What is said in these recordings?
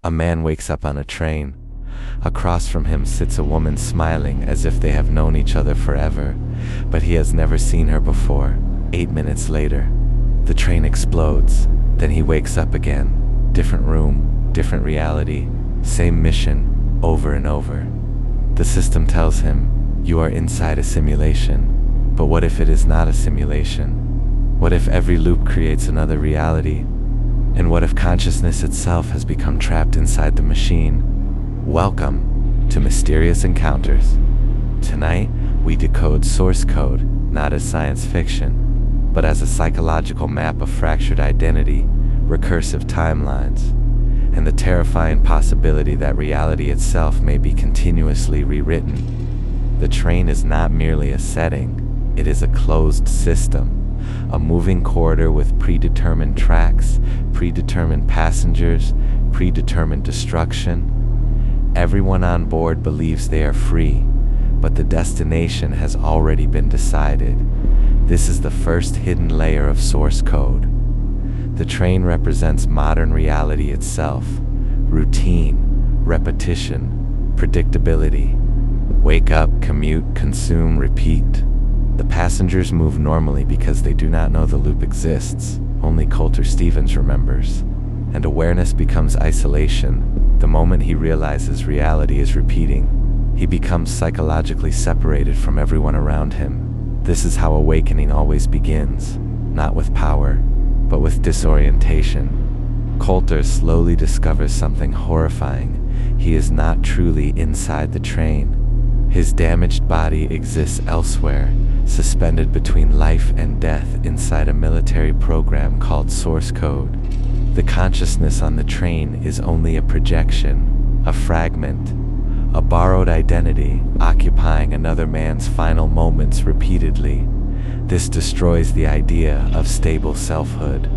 A man wakes up on a train. Across from him sits a woman smiling as if they have known each other forever, but he has never seen her before. 8 minutes later, the train explodes. Then he wakes up again. Different room, different reality, same mission, over and over. The system tells him, you are inside a simulation. But what if it is not a simulation? What if every loop creates another reality? And what if consciousness itself has become trapped inside the machine? Welcome to Mysterious Encounters. Tonight, we decode source code, not as science fiction, but as a psychological map of fractured identity, recursive timelines, and the terrifying possibility that reality itself may be continuously rewritten. The train is not merely a setting, it is a closed system. A moving corridor with predetermined tracks, predetermined passengers, predetermined destruction. Everyone on board believes they are free, but the destination has already been decided. This is the first hidden layer of source code. The train represents modern reality itself. Routine, repetition, predictability. Wake up, commute, consume, repeat. The passengers move normally because they do not know the loop exists. Only Coulter Stevens remembers. And awareness becomes isolation. The moment he realizes reality is repeating, he becomes psychologically separated from everyone around him. This is how awakening always begins, not with power, but with disorientation. Coulter slowly discovers something horrifying. He is not truly inside the train. His damaged body exists elsewhere, suspended between life and death inside a military program called source code. The consciousness on the train is only a projection, a fragment, a borrowed identity occupying another man's final moments repeatedly. This destroys the idea of stable selfhood.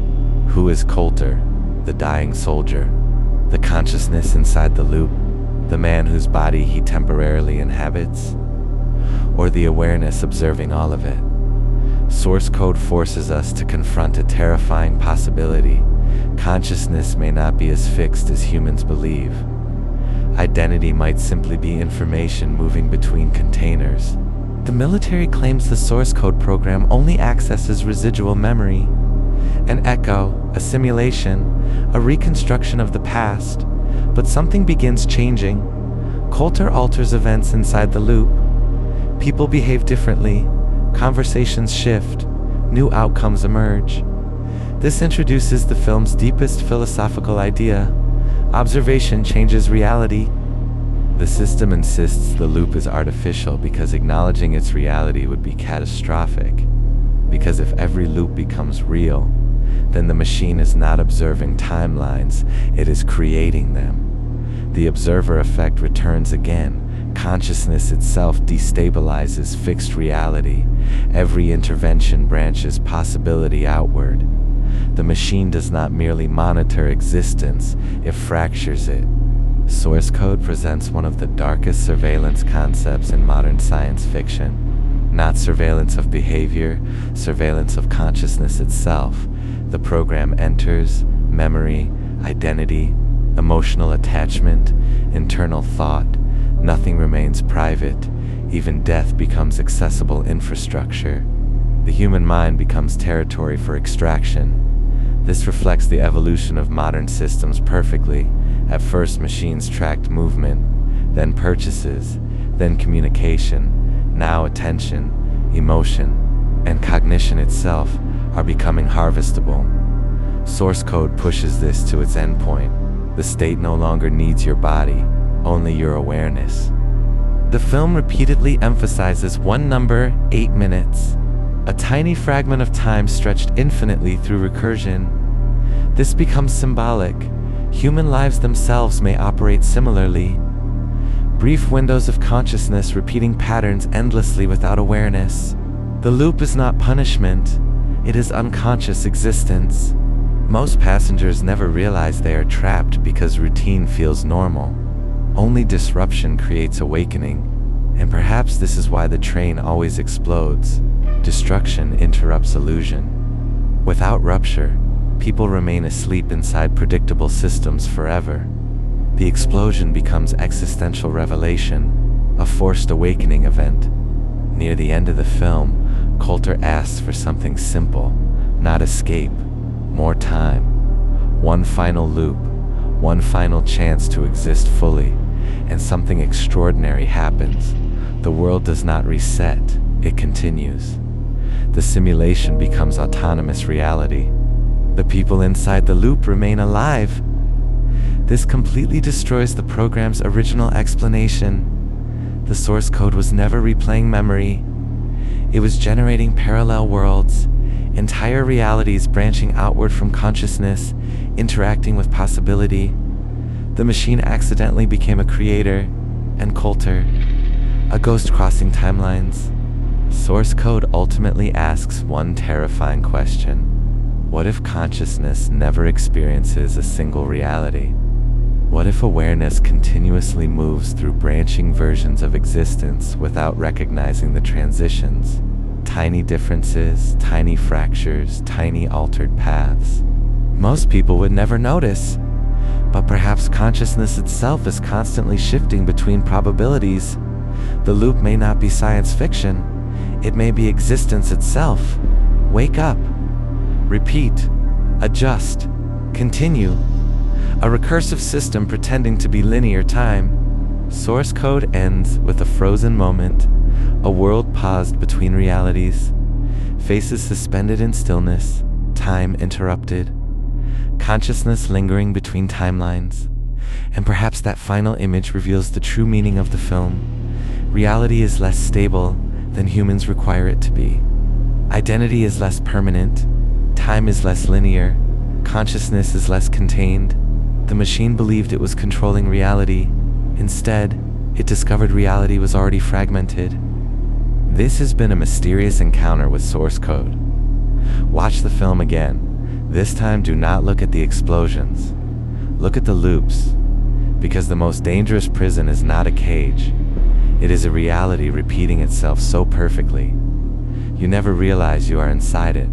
Who is Coulter, the dying soldier? The consciousness inside the loop? The man whose body he temporarily inhabits? Or the awareness observing all of it? Source code forces us to confront a terrifying possibility. Consciousness may not be as fixed as humans believe. Identity might simply be information moving between containers. The military claims the source code program only accesses residual memory, an echo, a simulation, a reconstruction of the past. But something begins changing. Coulter alters events inside the loop. People behave differently. Conversations shift. New outcomes emerge. This introduces the film's deepest philosophical idea. Observation changes reality. The system insists the loop is artificial because acknowledging its reality would be catastrophic. Because if every loop becomes real, then the machine is not observing timelines, it is creating them. The observer effect returns again. Consciousness itself destabilizes fixed reality. Every intervention branches possibility outward. The machine does not merely monitor existence, it fractures it. Source code presents one of the darkest surveillance concepts in modern science fiction. Not surveillance of behavior, surveillance of consciousness itself. The program enters memory, identity, emotional attachment, internal thought. Nothing remains private. Even death becomes accessible infrastructure. The human mind becomes territory for extraction. This reflects the evolution of modern systems perfectly. At first, machines tracked movement, then purchases, then communication. Now attention, emotion, and cognition itself are becoming harvestable. Source code pushes this to its endpoint. The state no longer needs your body, only your awareness. The film repeatedly emphasizes one number, 8 minutes, a tiny fragment of time stretched infinitely through recursion. This becomes symbolic. Human lives themselves may operate similarly. Brief windows of consciousness repeating patterns endlessly without awareness. The loop is not punishment, it is unconscious existence. Most passengers never realize they are trapped because routine feels normal. Only disruption creates awakening, and perhaps this is why the train always explodes. Destruction interrupts illusion. Without rupture, people remain asleep inside predictable systems forever. The explosion becomes existential revelation, a forced awakening event. Near the end of the film, Coulter asks for something simple, not escape, more time. One final loop, one final chance to exist fully, and something extraordinary happens. The world does not reset, it continues. The simulation becomes autonomous reality. The people inside the loop remain alive. This completely destroys the program's original explanation. The source code was never replaying memory. It was generating parallel worlds, entire realities branching outward from consciousness, interacting with possibility. The machine accidentally became a creator, and Coulter, a ghost crossing timelines. Source code ultimately asks one terrifying question. What if consciousness never experiences a single reality? What if awareness continuously moves through branching versions of existence without recognizing the transitions? Tiny differences, tiny fractures, tiny altered paths. Most people would never notice, but perhaps consciousness itself is constantly shifting between probabilities. The loop may not be science fiction, it may be existence itself. Wake up, repeat, adjust, continue. A recursive system pretending to be linear time. Source code ends with a frozen moment, a world paused between realities, faces suspended in stillness, time interrupted, consciousness lingering between timelines. And perhaps that final image reveals the true meaning of the film. Reality is less stable than humans require it to be. Identity is less permanent, time is less linear, consciousness is less contained. The machine believed it was controlling reality. Instead, it discovered reality was already fragmented. This has been a mysterious encounter with source code. Watch the film again. This time, do not look at the explosions. Look at the loops. Because the most dangerous prison is not a cage. It is a reality repeating itself so perfectly. You never realize you are inside it.